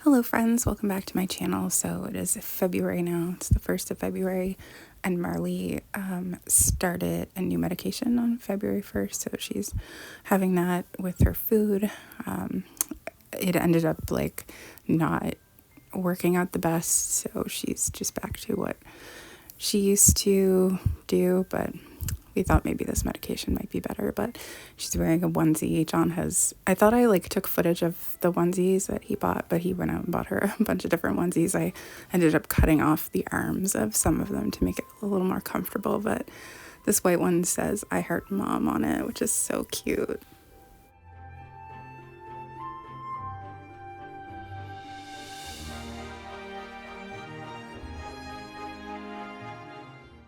Hello friends, welcome back to my channel. So it is February now, it's the 1st of February, and Marley started a new medication on February 1st, so she's having that with her food. It ended up not working out the best, so she's just back to what she used to do, but we thought maybe this medication might be better. But she's wearing a onesie. I thought I took footage of the onesies that he bought, but he went out and bought her a bunch of different onesies. I ended up cutting off the arms of some of them to make it a little more comfortable, but this white one says "I Heart Mom" on it, which is so cute.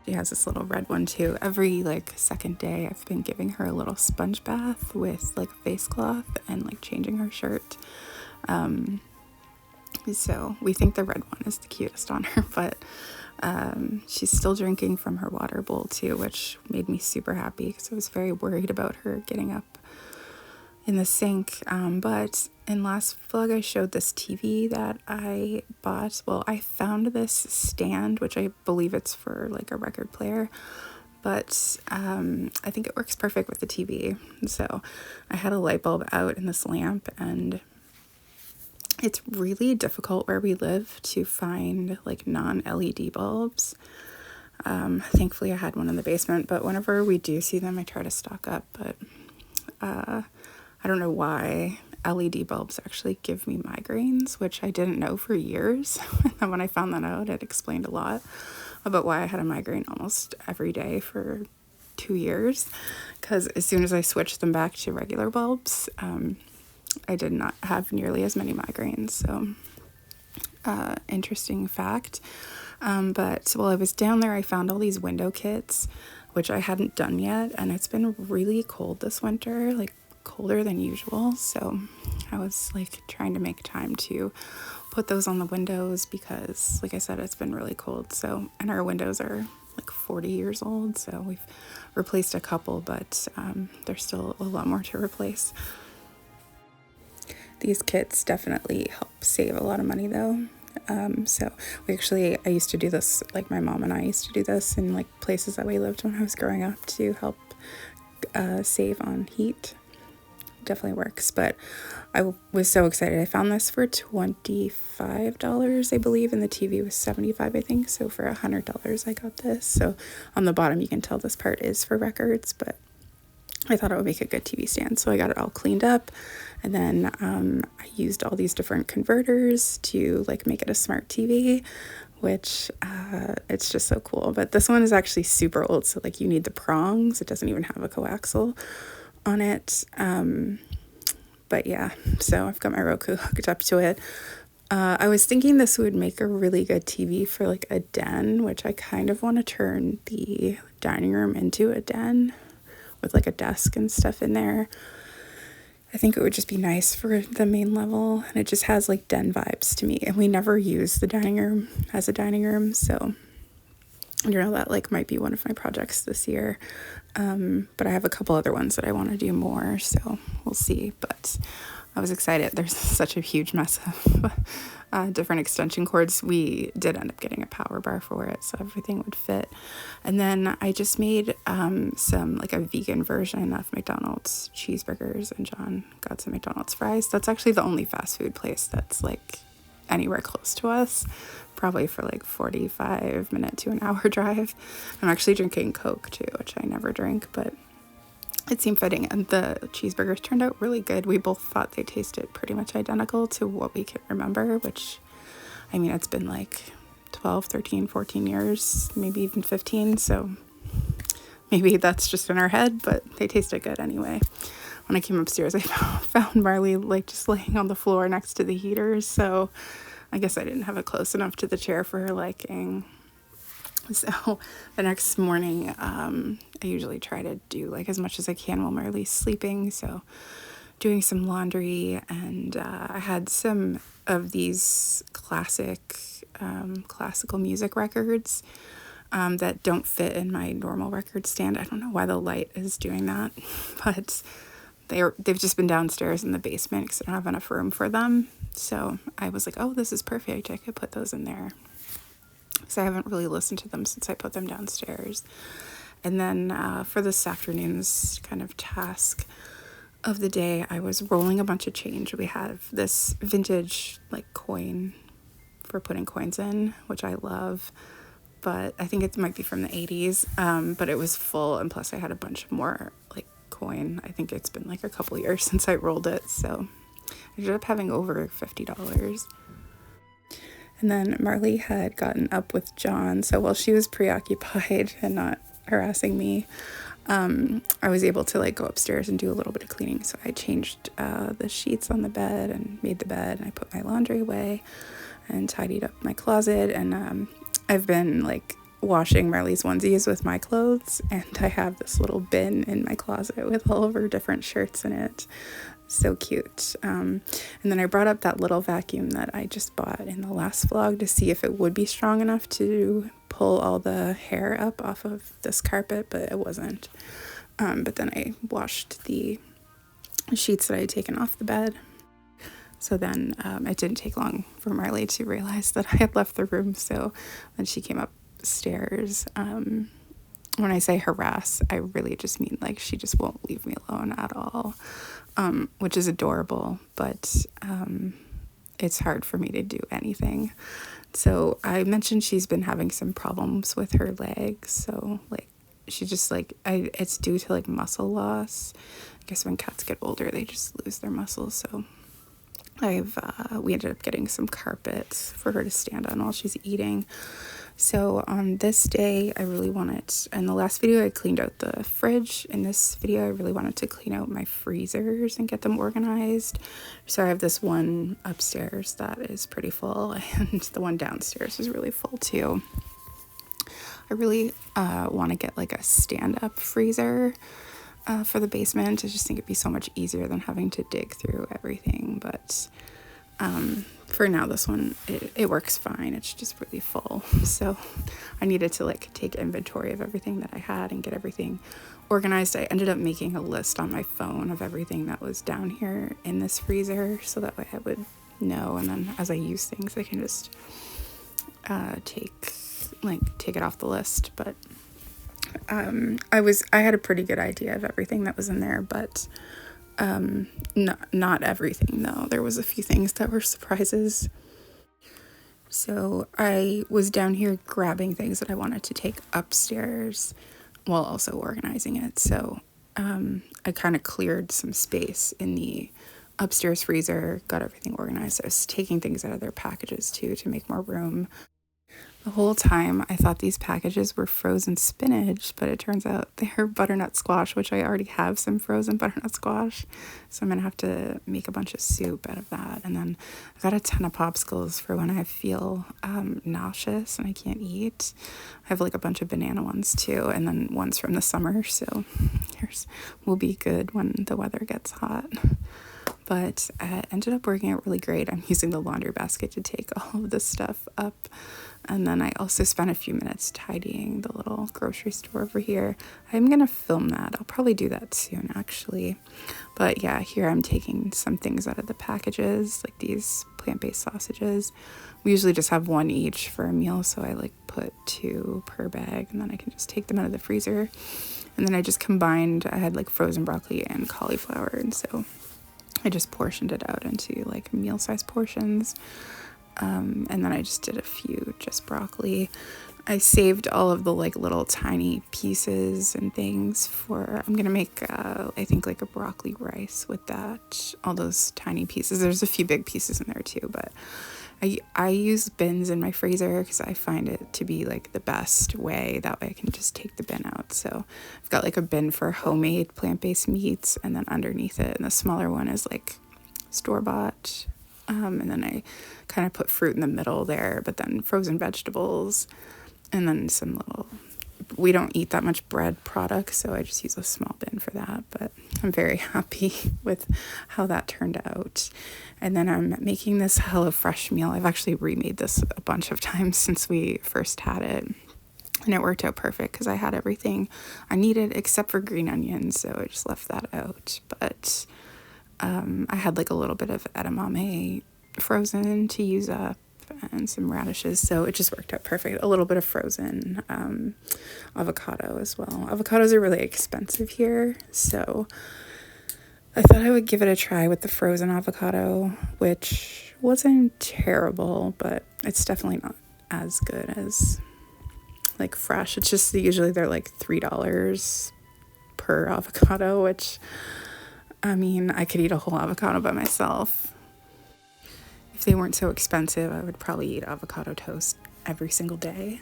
She has this little red one too. Every second day I've been giving her a little sponge bath with a face cloth and changing her shirt. So we think the red one is the cutest on her, but she's still drinking from her water bowl too, which made me super happy because I was very worried about her getting up in the sink. But in last vlog I showed this TV that I bought. Well, I found this stand, which I believe it's for a record player, but I think it works perfect with the TV. So I had a light bulb out in this lamp, and it's really difficult where we live to find non-LED bulbs. Thankfully I had one in the basement, but whenever we do see them I try to stock up. But I don't know why LED bulbs actually give me migraines, which I didn't know for years. And when I found that out, it explained a lot about why I had a migraine almost every day for 2 years. Because as soon as I switched them back to regular bulbs, I did not have nearly as many migraines. So interesting fact. But while I was down there, I found all these window kits, which I hadn't done yet. And it's been really cold this winter, colder than usual, so I was trying to make time to put those on the windows because I said, it's been really cold. So, and our windows are 40 years old, so we've replaced a couple, but there's still a lot more to replace. These kits definitely help save a lot of money though. So I used to do this, my mom and I used to do this in places that we lived when I was growing up to help save on heat. Definitely works. But I was so excited. I found this for $25, I believe, and the TV was $75, I think. So for $100 I got this. So on the bottom you can tell this part is for records, but I thought it would make a good TV stand, so I got it all cleaned up. And then I used all these different converters to make it a smart TV, which it's just so cool. But this one is actually super old, so you need the prongs. It doesn't even have a coaxial on it. But yeah, so I've got my Roku hooked up to it. I was thinking this would make a really good TV for a den, which I kind of want to turn the dining room into a den with a desk and stuff in there. I think it would just be nice for the main level, and it just has den vibes to me. And we never use the dining room as a dining room, so that might be one of my projects this year. But I have a couple other ones that I want to do more, so we'll see. But I was excited. There's such a huge mess of different extension cords. We did end up getting a power bar for it, so everything would fit. And then I just made some a vegan version of McDonald's cheeseburgers, and John got some McDonald's fries. That's actually the only fast food place that's anywhere close to us, probably for 45-minute to an hour drive. I'm actually drinking Coke too, which I never drink, but it seemed fitting, and the cheeseburgers turned out really good. We both thought they tasted pretty much identical to what we could remember, which, I mean, it's been 12, 13, 14 years, maybe even 15, so maybe that's just in our head, but they tasted good anyway. When I came upstairs, I found Marley just laying on the floor next to the heaters, so I guess I didn't have it close enough to the chair for her liking. So the next morning, I usually try to do as much as I can while Marley's sleeping, so doing some laundry, and I had some of these classical music records that don't fit in my normal record stand. I don't know why the light is doing that, but they've just been downstairs in the basement because I don't have enough room for them. So I was like, oh, this is perfect. I could put those in there. So I haven't really listened to them since I put them downstairs. And then for this afternoon's kind of task of the day, I was rolling a bunch of change. We have this vintage like coin for putting coins in, which I love, but I think it might be from the 80s. But it was full, and plus I had a bunch more like coin. I think it's been like a couple years since I rolled it, so I ended up having over $50. And then Marley had gotten up with John, so while she was preoccupied and not harassing me, I was able to like go upstairs and do a little bit of cleaning. So I changed the sheets on the bed and made the bed, and I put my laundry away and tidied up my closet. And I've been like washing Marley's onesies with my clothes, and I have this little bin in my closet with all of her different shirts in it. So cute. And then I brought up that little vacuum that I just bought in the last vlog to see if it would be strong enough to pull all the hair up off of this carpet, but it wasn't. But then I washed the sheets that I had taken off the bed. So then it didn't take long for Marley to realize that I had left the room. So then she came upstairs. When I say harass, I really just mean like she just won't leave me alone at all, which is adorable, but it's hard for me to do anything. So I mentioned she's been having some problems with her legs. So like she just like, it's due to like muscle loss. I guess when cats get older, they just lose their muscles. So we ended up getting some carpets for her to stand on while she's eating. So on this day, I really wanted, in the last video, I cleaned out the fridge. In this video, I really wanted to clean out my freezers and get them organized. So I have this one upstairs that is pretty full, and the one downstairs is really full too. I really want to get like a stand-up freezer for the basement. I just think it'd be so much easier than having to dig through everything. But for now, this one, it works fine. It's just really full. So I needed to like take inventory of everything that I had and get everything organized. I ended up making a list on my phone of everything that was down here in this freezer, so that way I would know. And then as I use things, I can just take it off the list. But I had a pretty good idea of everything that was in there, but not everything though. There was a few things that were surprises. So I was down here grabbing things that I wanted to take upstairs while also organizing it. So I kind of cleared some space in the upstairs freezer, got everything organized. I was taking things out of their packages too to make more room. The whole time I thought these packages were frozen spinach, but it turns out they're butternut squash, which I already have some frozen butternut squash. So I'm going to have to make a bunch of soup out of that. And then I got a ton of popsicles for when I feel nauseous and I can't eat. I have like a bunch of banana ones too, and then ones from the summer. So yours will be good when the weather gets hot. But it ended up working out really great. I'm using the laundry basket to take all of this stuff up. And then I also spent a few minutes tidying the little grocery store over here. I'm going to film that. I'll probably do that soon, actually. But yeah, here I'm taking some things out of the packages, like these plant-based sausages. We usually just have one each for a meal, so I like put 2 per bag, and then I can just take them out of the freezer. And then I just combined, I had like frozen broccoli and cauliflower, and so I just portioned it out into like meal-sized portions. And then I just did a few just broccoli. I saved all of the like little tiny pieces and things for, I'm gonna make I think like a broccoli rice with that, all those tiny pieces. There's a few big pieces in there too, but I use bins in my freezer because I find it to be like the best way. That way I can just take the bin out. So I've got like a bin for homemade plant-based meats, and then underneath it, and the smaller one is like store-bought. And then I kind of put fruit in the middle there, but then frozen vegetables, and then some little, we don't eat that much bread products, so I just use a small bin for that. But I'm very happy with how that turned out. And then I'm making this HelloFresh meal. I've actually remade this a bunch of times since we first had it. And it worked out perfect because I had everything I needed except for green onions, so I just left that out. But I had like a little bit of edamame frozen to use up and some radishes, so it just worked out perfect. A little bit of frozen avocado as well. Avocados are really expensive here, so I thought I would give it a try with the frozen avocado, which wasn't terrible, but it's definitely not as good as like fresh. It's just usually they're like $3 per avocado, which, I mean, I could eat a whole avocado by myself. If they weren't so expensive, I would probably eat avocado toast every single day.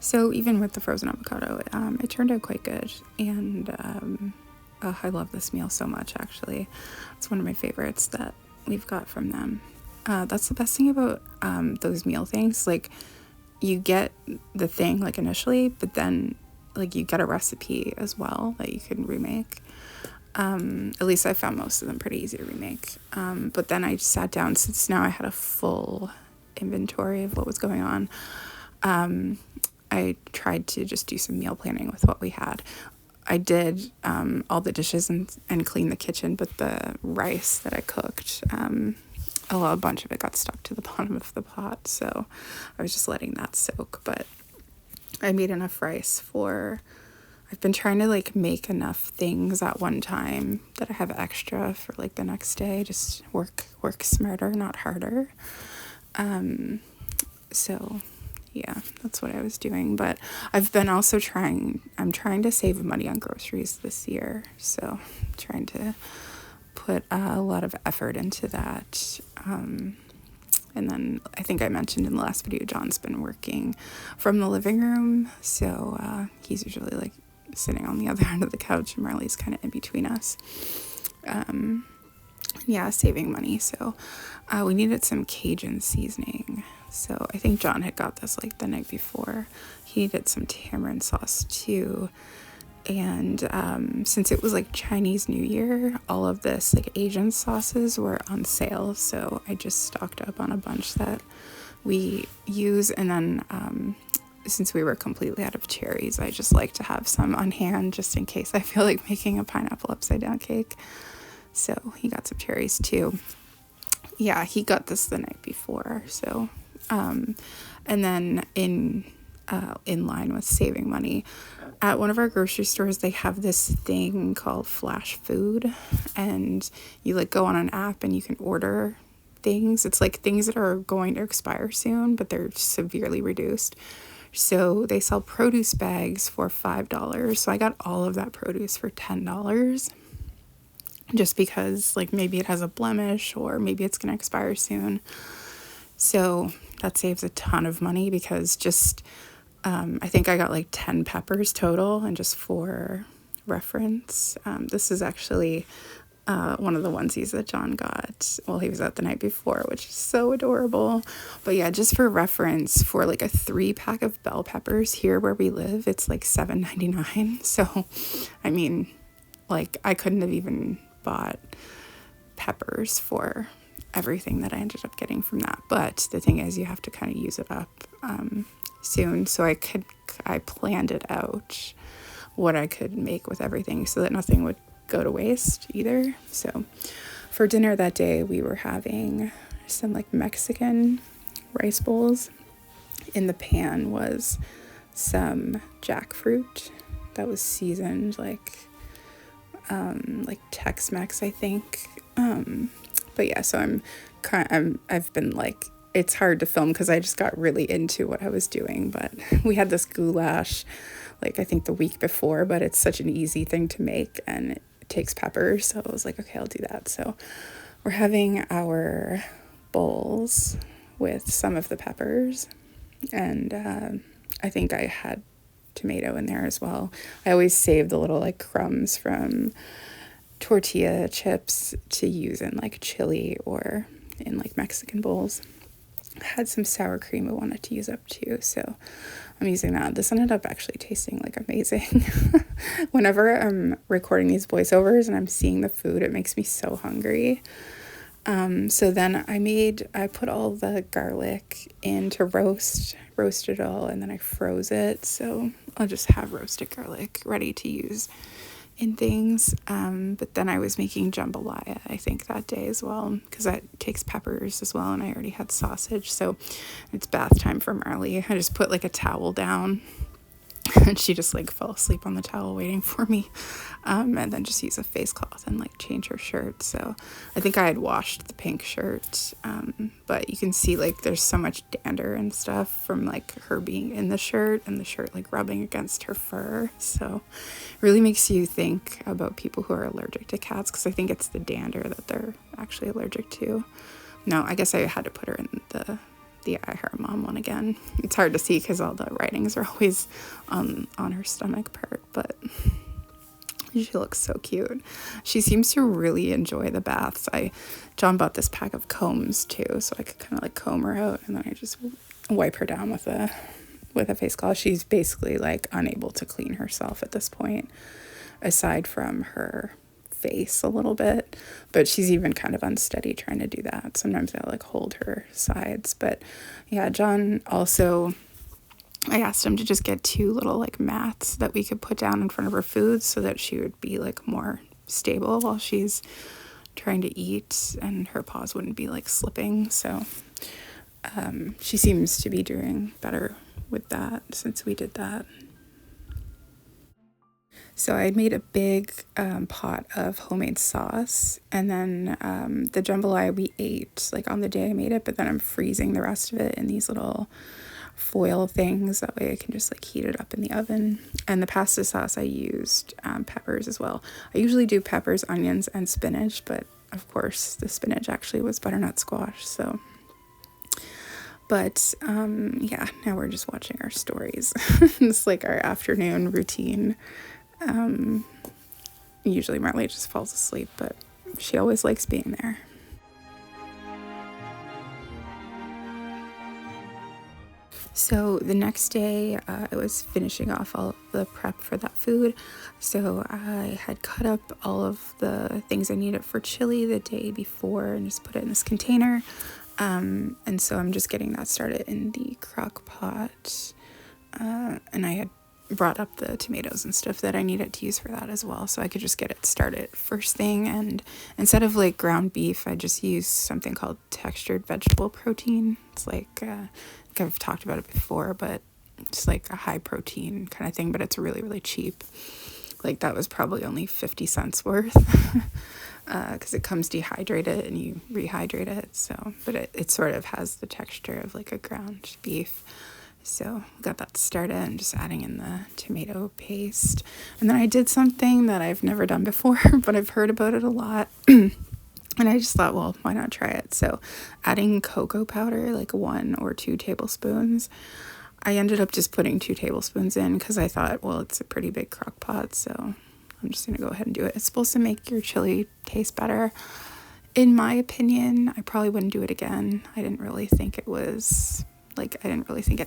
So even with the frozen avocado, it turned out quite good. And I love this meal so much, actually. It's one of my favorites that we've got from them. That's the best thing about those meal things. Like, you get the thing like initially, but then like you get a recipe as well that you can remake. At least I found most of them pretty easy to remake. But then I just sat down, since now I had a full inventory of what was going on. I tried to just do some meal planning with what we had. I did all the dishes and clean the kitchen, but the rice that I cooked, a bunch of it got stuck to the bottom of the pot, so I was just letting that soak. But I made enough rice I've been trying to like make enough things at one time that I have extra for like the next day. Just work smarter, not harder. So yeah, that's what I was doing. But I've been also I'm trying to save money on groceries this year, so I'm trying to put a lot of effort into that. And then I think I mentioned in the last video, John's been working from the living room, so he's usually like sitting on the other end of the couch, and Marley's kind of in between us. Yeah, saving money. So we needed some Cajun seasoning. So I think John had got this like the night before. He needed some tamarind sauce too. And since it was like Chinese New Year, all of this like Asian sauces were on sale. So I just stocked up on a bunch that we use. And then since we were completely out of cherries, I just like to have some on hand just in case I feel like making a pineapple upside down cake. So he got some cherries too. Yeah, he got this the night before. So, and then in line with saving money, at one of our grocery stores, they have this thing called Flash Food, and you like go on an app and you can order things. It's like things that are going to expire soon, but they're severely reduced. So they sell produce bags for $5. So I got all of that produce for $10, just because like maybe it has a blemish or maybe it's going to expire soon. So that saves a ton of money, because just I think I got like 10 peppers total, and just for reference, this is actually one of the onesies that John got while he was out the night before, which is so adorable. But yeah, just for reference, for like a 3-pack of bell peppers here where we live, it's like $7.99. So I mean, like, I couldn't have even bought peppers for everything that I ended up getting from that. But the thing is, you have to kind of use it up soon. So I planned it out, what I could make with everything, so that nothing would go to waste either. So for dinner that day, we were having some like Mexican rice bowls. In the pan was some jackfruit that was seasoned like Tex-Mex, I think. But yeah, so I've been like, it's hard to film because I just got really into what I was doing. But we had this goulash, like I think the week before, but it's such an easy thing to make and it takes peppers. So I was like, okay, I'll do that. So we're having our bowls with some of the peppers, and I think I had tomato in there as well. I always save the little like crumbs from tortilla chips to use in like chili or in like Mexican bowls. I had some sour cream I wanted to use up too, so I'm using that. This ended up actually tasting like amazing. Whenever I'm recording these voiceovers and I'm seeing the food, it makes me so hungry. So then I put all the garlic in to roast it all, and then I froze it. So I'll just have roasted garlic ready to use in things. But then I was making jambalaya, I think, that day as well, because that takes peppers as well, and I already had sausage. So it's bath time for Marley. I just put like a towel down and she just like fell asleep on the towel waiting for me, and then just use a face cloth and like change her shirt. So I think I had washed the pink shirt, but you can see like there's so much dander and stuff from like her being in the shirt and the shirt like rubbing against her fur. So it really makes you think about people who are allergic to cats, because I think it's the dander that they're actually allergic to. No, I guess I had to put her in the I Heart Mom one again. It's hard to see because all the writings are always on her stomach part, but she looks so cute. She seems to really enjoy the baths. John bought this pack of combs too, so I could kind of like comb her out, and then I just wipe her down with a face cloth. She's basically like unable to clean herself at this point, aside from her face a little bit, but she's even kind of unsteady trying to do that. Sometimes I'll like hold her sides. But yeah, John also, I asked him to just get 2 little like mats that we could put down in front of her food so that she would be like more stable while she's trying to eat and her paws wouldn't be like slipping. So she seems to be doing better with that since we did that. So I made a big pot of homemade sauce, and then the jambalaya we ate like on the day I made it, but then I'm freezing the rest of it in these little foil things. That way I can just like heat it up in the oven. And the pasta sauce I used peppers as well. I usually do peppers, onions, and spinach, but of course the spinach actually was butternut squash. So, but yeah, now we're just watching our stories. It's like our afternoon routine. Usually Marley just falls asleep, but she always likes being there. So the next day, I was finishing off all of the prep for that food. So I had cut up all of the things I needed for chili the day before and just put it in this container. And so I'm just getting that started in the crock pot. And I had brought up the tomatoes and stuff that I needed to use for that as well, so I could just get it started first thing. And instead of like ground beef, I just use something called textured vegetable protein. It's like I think I've talked about it before, but it's like a high protein kind of thing, but it's really, really cheap. Like that was probably only 50 cents worth because it comes dehydrated and you rehydrate it. So, but it sort of has the texture of like a ground beef. So got that started and just adding in the tomato paste. And then I did something that I've never done before, but I've heard about it a lot. And I just thought, well, why not try it? So adding cocoa powder, like 1 or 2 tablespoons. I ended up just putting 2 tablespoons in because I thought, well, it's a pretty big crock pot, so I'm just going to go ahead and do it. It's supposed to make your chili taste better. In my opinion, I probably wouldn't do it again. I didn't really think it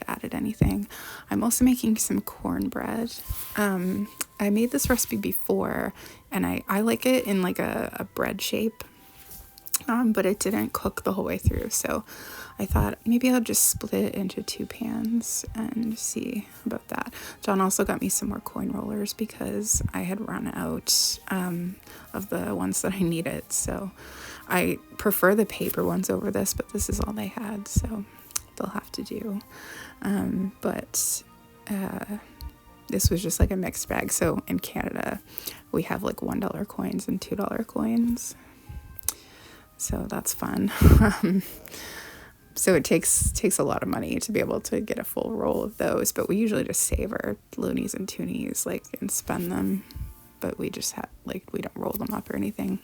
added anything. I'm also making some cornbread. I made this recipe before, and I like it in like a bread shape, but it didn't cook the whole way through. So I thought maybe I'll just split it into 2 pans and see about that. John also got me some more coin rollers because I had run out of the ones that I needed. So I prefer the paper ones over this, but this is all they had, so they'll have to do. But this was just like a mixed bag. So in Canada, we have like $1 coins and $2 coins. So that's fun. So it takes a lot of money to be able to get a full roll of those, but we usually just save our loonies and toonies like and spend them. But we just we don't roll them up or anything.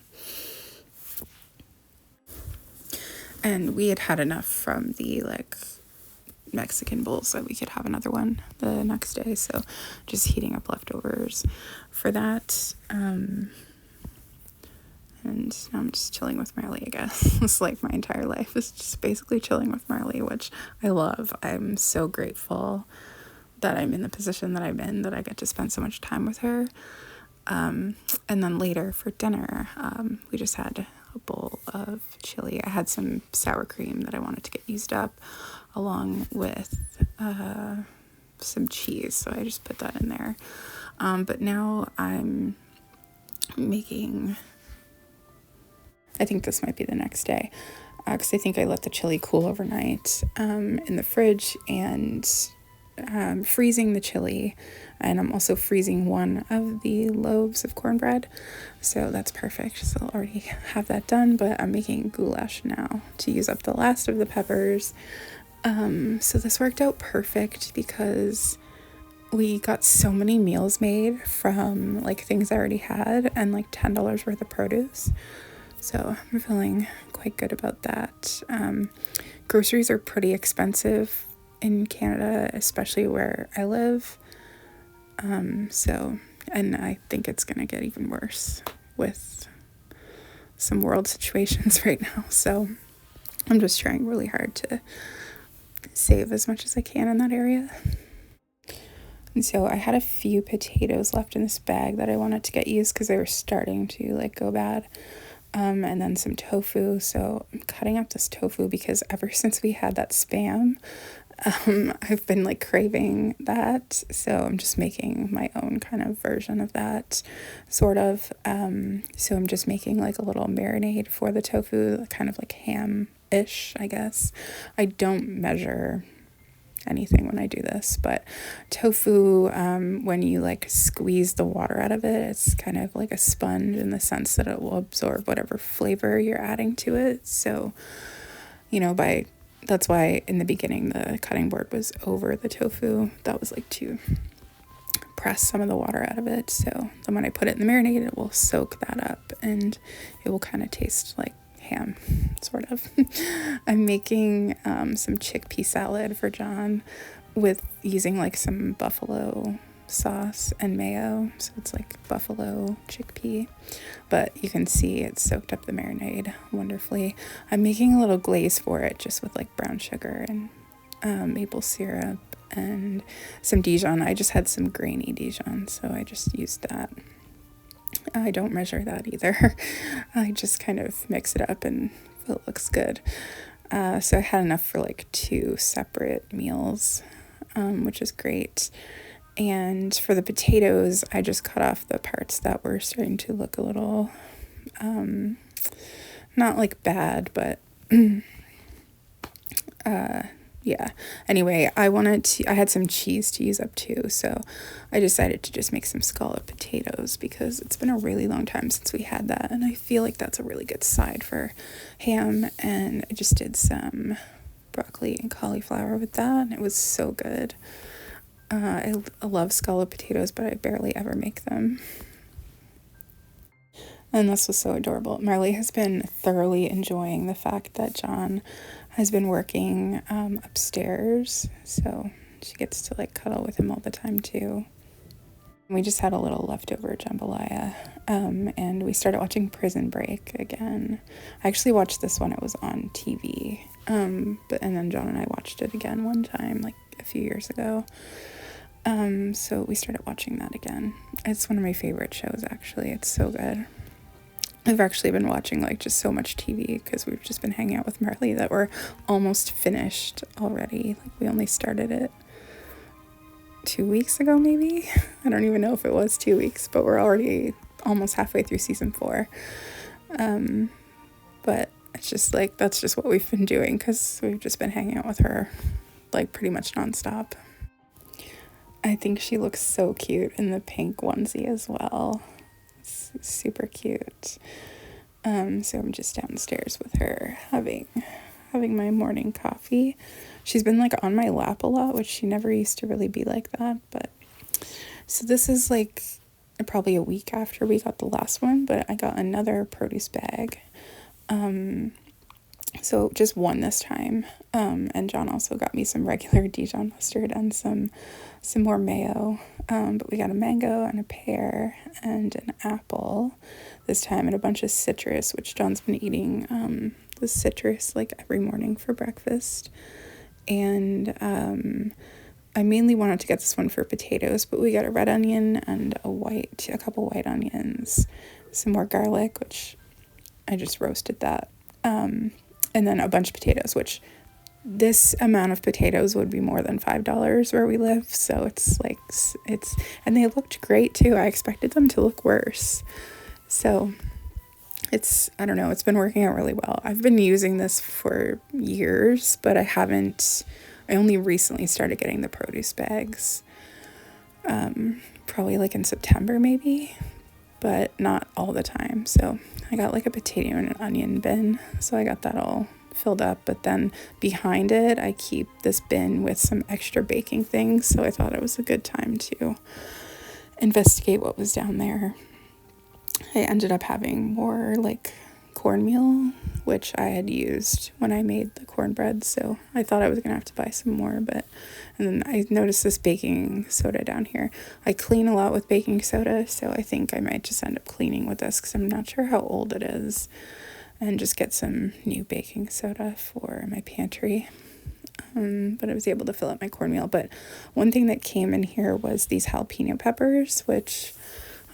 And we had enough from the like Mexican bowls that we could have another one the next day. So just heating up leftovers for that. And now I'm just chilling with Marley, I guess. It's like my entire life is just basically chilling with Marley, which I love. I'm so grateful that I'm in the position that I'm in, that I get to spend so much time with her. And then later for dinner, we just had a bowl of chili. I had some sour cream that I wanted to get used up, along with some cheese, so I just put that in there. But now I'm making, I think this might be the next day, because I think I let the chili cool overnight in the fridge, and freezing the chili, and I'm also freezing one of the loaves of cornbread, so that's perfect. So I'll already have that done, but I'm making goulash now to use up the last of the peppers. So this worked out perfect because we got so many meals made from like things I already had, and like $10 worth of produce. So I'm feeling quite good about that. Groceries are pretty expensive in Canada, especially where I live. And I think it's gonna get even worse with some world situations right now. So I'm just trying really hard to save as much as I can in that area. And so I had a few potatoes left in this bag that I wanted to get used because they were starting to like go bad. And then some tofu. So I'm cutting up this tofu because ever since we had that Spam, I've been like craving that. So I'm just making my own kind of version of that, sort of. So I'm just making like a little marinade for the tofu, kind of like ham-ish, I guess. I don't measure anything when I do this, but tofu, when you like squeeze the water out of it, it's kind of like a sponge in the sense that it will absorb whatever flavor you're adding to it. So, you know, that's why in the beginning the cutting board was over the tofu. That was like to press some of the water out of it. So then when I put it in the marinade, it will soak that up and it will kind of taste like ham, sort of. I'm making some chickpea salad for John with using like some buffalo sauce and mayo. So it's like buffalo chickpea, but you can see it soaked up the marinade wonderfully. I'm making a little glaze for it just with like brown sugar and maple syrup and some Dijon. I just had some grainy Dijon, so I just used that. I don't measure that either. I just kind of mix it up and it looks good. So I had enough for like 2 separate meals, which is great. And for the potatoes, I just cut off the parts that were starting to look a little, not like bad, but yeah. Anyway, I had some cheese to use up too, so I decided to just make some scalloped potatoes because it's been a really long time since we had that, and I feel like that's a really good side for ham, and I just did some broccoli and cauliflower with that, and it was so good. I love scalloped potatoes, but I barely ever make them. And this was so adorable. Marley has been thoroughly enjoying the fact that John has been working upstairs, so she gets to like cuddle with him all the time too. We just had a little leftover jambalaya, and we started watching Prison Break again. I actually watched this when it was on TV, and then John and I watched it again one time, like a few years ago. So we started watching that again. It's one of my favorite shows, actually. It's so good. I've actually been watching like just so much TV because we've just been hanging out with Marley that we're almost finished already. Like we only started it 2 weeks ago, maybe. I don't even know if it was 2 weeks, but we're already almost halfway through season 4. But it's just like, that's just what we've been doing because we've just been hanging out with her like pretty much nonstop. I think she looks so cute in the pink onesie as well. It's super cute. So I'm just downstairs with her having my morning coffee. She's been like on my lap a lot, which she never used to really be like that. But so this is like probably a week after we got the last one, but I got another produce bag. So just one this time. And John also got me some regular Dijon mustard and some more mayo. But we got a mango and a pear and an apple this time, and a bunch of citrus, which John's been eating the citrus like every morning for breakfast. And I mainly wanted to get this one for potatoes, but we got a red onion and a couple white onions, some more garlic, which I just roasted that. And then a bunch of potatoes, which this amount of potatoes would be more than $5 where we live. So it's like, and they looked great too. I expected them to look worse. So I don't know, it's been working out really well. I've been using this for years, but I only recently started getting the produce bags. Probably like in September maybe, but not all the time. So I got like a potato and an onion bin. So I got that all filled up, but then behind it, I keep this bin with some extra baking things. So I thought it was a good time to investigate what was down there. I ended up having more like cornmeal, which I had used when I made the cornbread, so I thought I was gonna have to buy some more, and then I noticed this baking soda down here. I clean a lot with baking soda, so I think I might just end up cleaning with this because I'm not sure how old it is, and just get some new baking soda for my pantry. But I was able to fill up my cornmeal. But one thing that came in here was these jalapeno peppers, which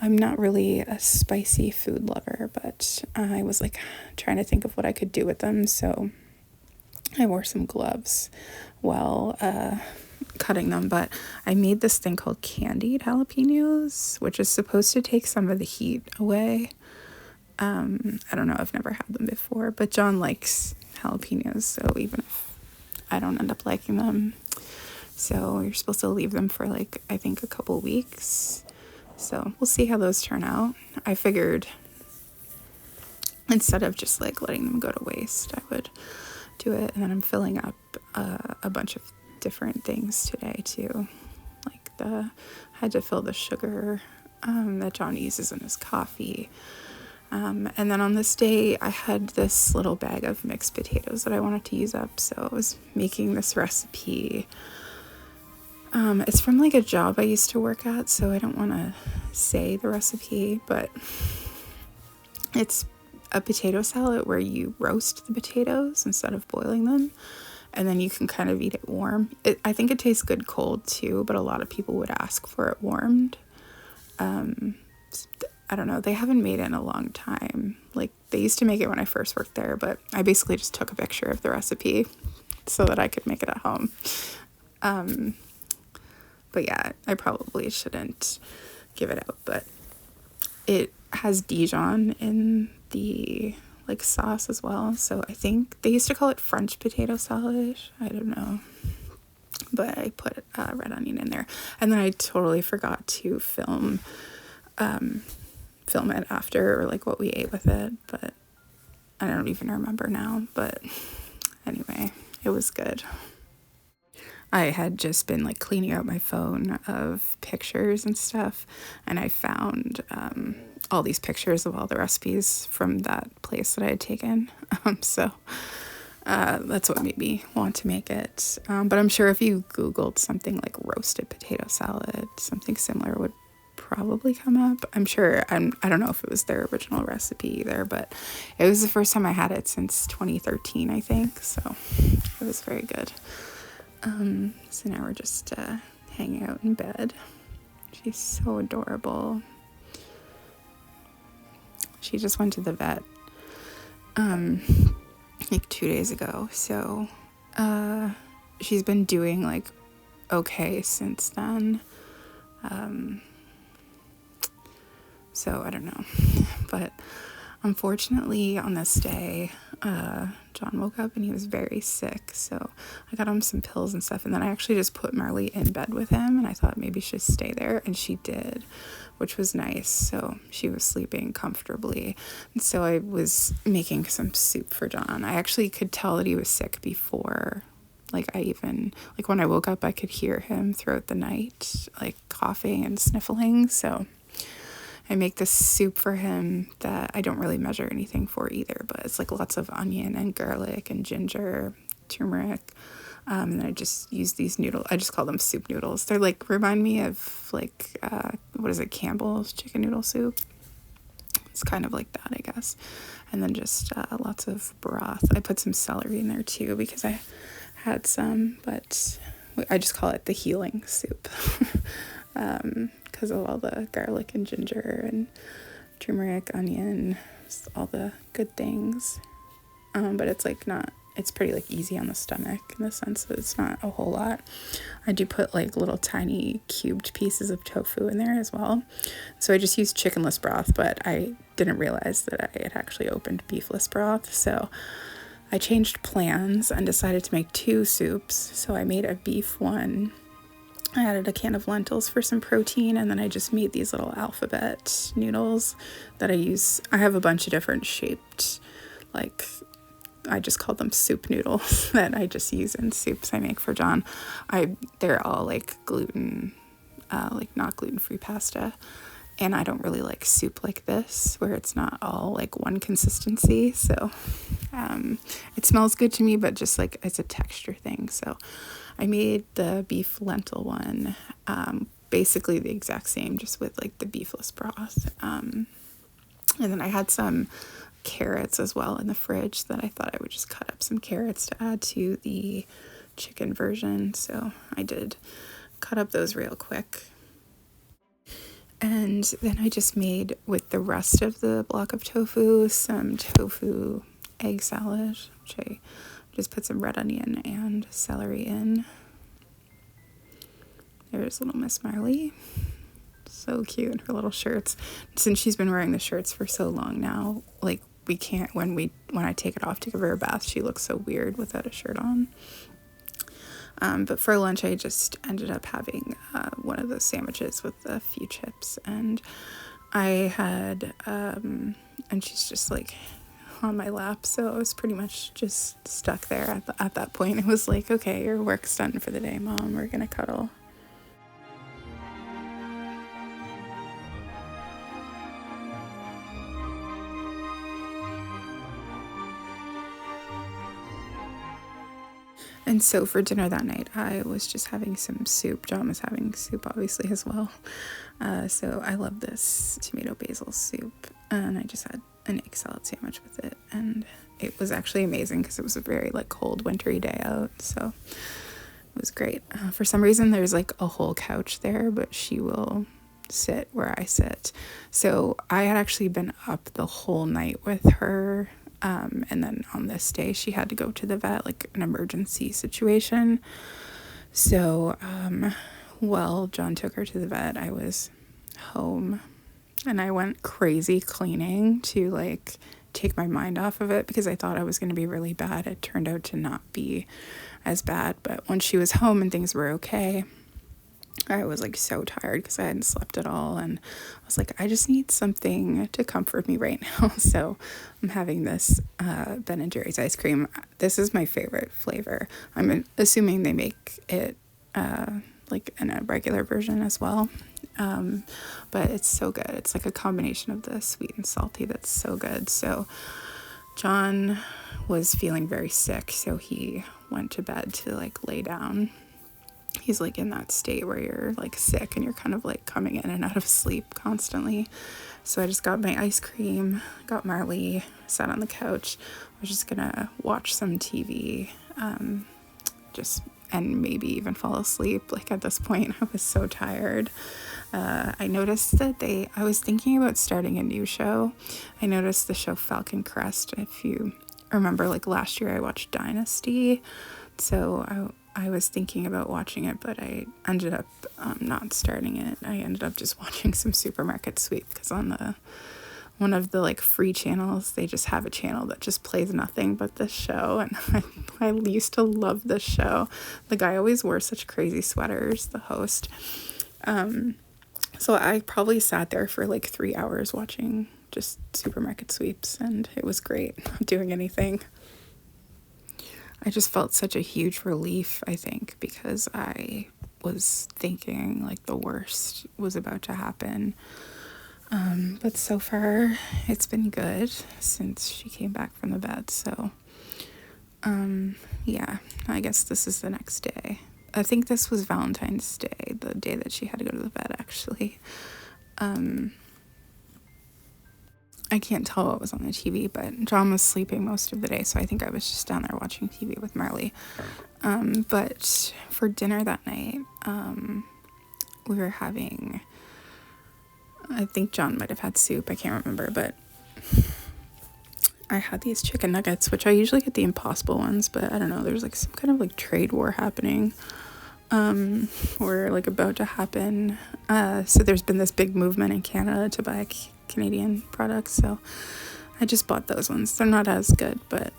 I'm not really a spicy food lover, but I was like trying to think of what I could do with them. So I wore some gloves while cutting them, but I made this thing called candied jalapenos, which is supposed to take some of the heat away. I don't know, I've never had them before, but John likes jalapenos, so even if I don't end up liking them, so you're supposed to leave them for like, I think a couple weeks. So we'll see how those turn out. I figured instead of just like letting them go to waste, I would do it. And then I'm filling up a bunch of different things today too. Like had to fill the sugar that John uses in his coffee. And then on this day, I had this little bag of mixed potatoes that I wanted to use up. So I was making this recipe. It's from like a job I used to work at, so I don't want to say the recipe, but it's a potato salad where you roast the potatoes instead of boiling them, and then you can kind of eat it warm. I think it tastes good cold too, but a lot of people would ask for it warmed. I don't know, they haven't made it in a long time. Like, they used to make it when I first worked there, but I basically just took a picture of the recipe so that I could make it at home. But yeah, I probably shouldn't give it out, but it has Dijon in the like sauce as well. So I think they used to call it French potato salad. I don't know, but I put red onion in there, and then I totally forgot to film it after, or like what we ate with it, but I don't even remember now. But anyway, it was good. I had just been like cleaning out my phone of pictures and stuff, and I found all these pictures of all the recipes from that place that I had taken. So that's what made me want to make it. But I'm sure if you Googled something like roasted potato salad, something similar would probably come up. I'm sure. I don't know if it was their original recipe either, but it was the first time I had it since 2013, I think. So it was very good. So now we're just hanging out in bed. She's so adorable. She just went to the vet like 2 days ago, so she's been doing like okay since then. So I don't know, but unfortunately on this day, John woke up and he was very sick, so I got him some pills and stuff, and then I actually just put Marley in bed with him, and I thought maybe she'd stay there, and she did, which was nice. So she was sleeping comfortably, and so I was making some soup for John. I actually could tell that he was sick before, like when I woke up, I could hear him throughout the night, like coughing and sniffling, so I make this soup for him that I don't really measure anything for either, but it's like lots of onion and garlic and ginger, turmeric, and then I just use these noodles. I just call them soup noodles. They're like, remind me of like, what is it, Campbell's chicken noodle soup? It's kind of like that, I guess. And then just lots of broth. I put some celery in there too because I had some, but I just call it the healing soup. Because of all the garlic and ginger and turmeric, onion, just all the good things. But it's like it's pretty like easy on the stomach in the sense that it's not a whole lot. I do put like little tiny cubed pieces of tofu in there as well. So I just used chickenless broth, but I didn't realize that I had actually opened beefless broth. So I changed plans and decided to make 2 soups. So I made a beef one. I added a can of lentils for some protein, and then I just made these little alphabet noodles that I use. I have a bunch of different shaped, like, I just call them soup noodles that I just use in soups I make for John. They're all like gluten, like not gluten-free pasta. And I don't really like soup like this, where it's not all like one consistency. So it smells good to me, but just like it's a texture thing. So I made the beef lentil one, basically the exact same, just with like the beefless broth. And then I had some carrots as well in the fridge that I thought I would just cut up some carrots to add to the chicken version. So I did cut up those real quick. And then I just made, with the rest of the block of tofu, some tofu egg salad, which I just put some red onion and celery in. There's little Miss Marley. So cute, her little shirts. Since she's been wearing the shirts for so long now, like we can't, when I take it off to give her a bath, she looks so weird without a shirt on. But for lunch, I just ended up having one of those sandwiches with a few chips, and I had, and she's just like on my lap, so I was pretty much just stuck there at that point. It was like, okay, your work's done for the day, Mom, we're gonna cuddle. And so for dinner that night, I was just having some soup. John was having soup, obviously, as well. So I love this tomato basil soup. And I just had an egg salad sandwich with it. And it was actually amazing because it was a very like cold, wintry day out. So it was great. For some reason, there's like a whole couch there, but she will sit where I sit. So I had actually been up the whole night with her. And then on this day, she had to go to the vet, like an emergency situation. So while John took her to the vet, I was home, and I went crazy cleaning to like take my mind off of it because I thought I was going to be really bad. It turned out to not be as bad. But when she was home and things were okay, I was like so tired because I hadn't slept at all, and I was like, I just need something to comfort me right now. So I'm having this Ben & Jerry's ice cream. This is my favorite flavor. I'm assuming they make it like in a regular version as well, but it's so good. It's like a combination of the sweet and salty that's so good. So John was feeling very sick, so he went to bed to like lay down. He's like in that state where you're like sick and you're kind of like coming in and out of sleep constantly. So I just got my ice cream, got Marley, sat on the couch. I was just gonna watch some TV, and maybe even fall asleep. Like at this point, I was so tired. I noticed that I was thinking about starting a new show. I noticed the show Falcon Crest. If you remember, like last year I watched Dynasty. So I was thinking about watching it, but I ended up not starting it. I ended up just watching some Supermarket Sweep because on one of the like free channels, they just have a channel that just plays nothing but this show. And I used to love this show. The guy always wore such crazy sweaters, the host. So I probably sat there for like 3 hours watching just Supermarket Sweeps, and it was great, not doing anything. I just felt such a huge relief, I think, because I was thinking like the worst was about to happen. But so far, it's been good since she came back from the vet. So, yeah, I guess this is the next day. I think this was Valentine's Day, the day that she had to go to the vet, actually. I can't tell what was on the TV, but John was sleeping most of the day, so I think I was just down there watching TV with Marley. But for dinner that night, we were having I think John might have had soup. I can't remember, but I had these chicken nuggets, which I usually get the Impossible ones, but I don't know. There's like some kind of like trade war happening, or like about to happen. So there's been this big movement in Canada to buy Canadian products. So I just bought those ones. They're not as good, but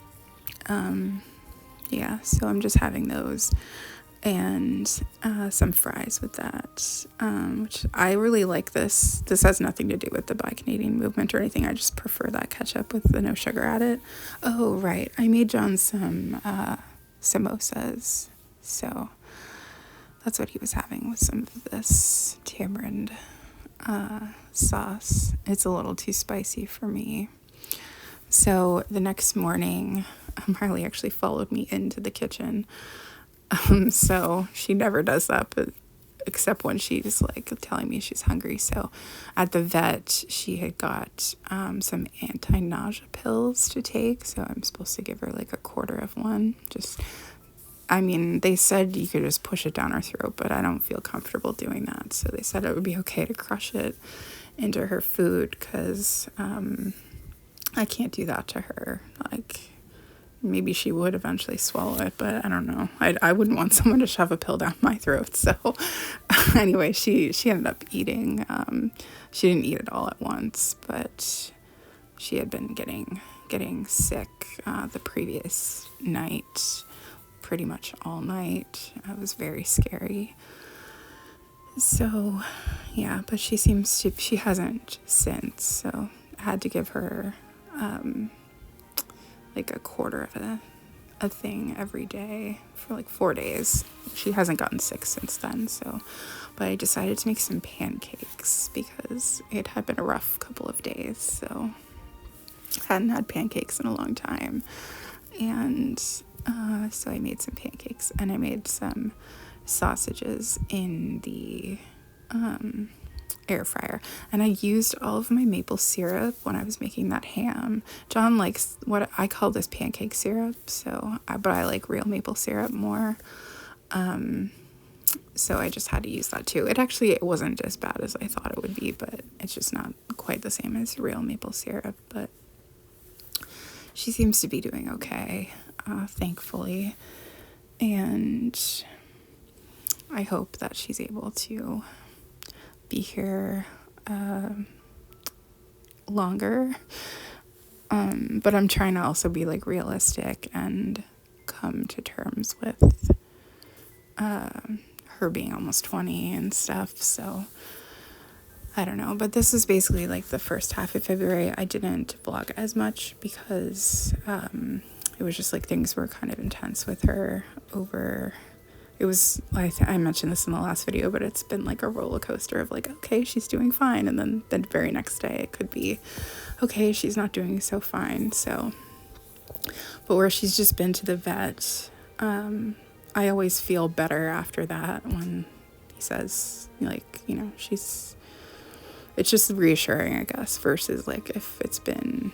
yeah. So I'm just having those and some fries with that, which I really like. This has nothing to do with the Buy Canadian movement or anything. I just prefer that ketchup with the no sugar added. Oh, right. I made John some samosas. So that's what he was having with some of this tamarind sauce. It's a little too spicy for me. So the next morning, Marley actually followed me into the kitchen. So she never does that, but except when she's like telling me she's hungry. So at the vet, she had got some anti-nausea pills to take. So I'm supposed to give her like a quarter of one. I mean, they said you could just push it down her throat, but I don't feel comfortable doing that. So they said it would be okay to crush it into her food because I can't do that to her. Like, maybe she would eventually swallow it, but I don't know. I wouldn't want someone to shove a pill down my throat. So anyway, she ended up eating. She didn't eat it all at once, but she had been getting sick the previous night, pretty much all night. It was very scary. So yeah, but she hasn't since. So I had to give her like a quarter of a thing every day for like 4 days. She hasn't gotten sick since then. So, but I decided to make some pancakes because it had been a rough couple of days. So I hadn't had pancakes in a long time. And so I made some pancakes and I made some sausages in the air fryer, and I used all of my maple syrup when I was making that ham. John likes what I call this pancake syrup, but I like real maple syrup more. So I just had to use that too. It wasn't as bad as I thought it would be, but it's just not quite the same as real maple syrup. But she seems to be doing okay, thankfully, and I hope that she's able to be here longer, but I'm trying to also be like realistic and come to terms with her being almost 20 and stuff. So I don't know, but this is basically like the first half of February. I didn't vlog as much because it was just like things were kind of intense with her over. It was, I mentioned this in the last video, but it's been like a roller coaster of like, okay, she's doing fine. And then the very next day it could be, okay, she's not doing so fine. So, but where she's just been to the vet, I always feel better after that when he says, like, you know, it's just reassuring, I guess, versus like if it's been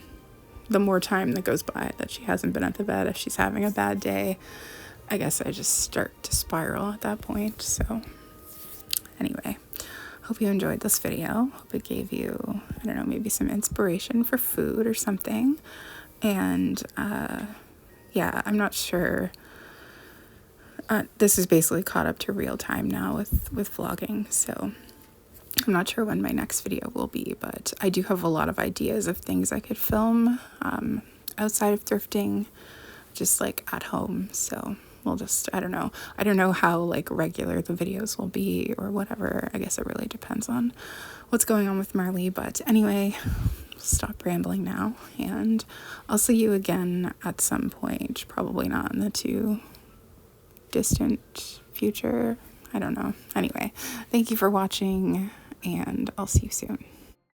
the more time that goes by that she hasn't been at the vet, if she's having a bad day, I guess I just start to spiral at that point. So anyway, hope you enjoyed this video. Hope it gave you, I don't know, maybe some inspiration for food or something. And yeah, I'm not sure. This is basically caught up to real time now with vlogging. So I'm not sure when my next video will be, but I do have a lot of ideas of things I could film outside of thrifting, just like at home. So we'll just, I don't know how like regular the videos will be or whatever. I guess it really depends on what's going on with Marley. But anyway, stop rambling now, and I'll see you again at some point, probably not in the too distant future. I don't know. Anyway, thank you for watching, and I'll see you soon.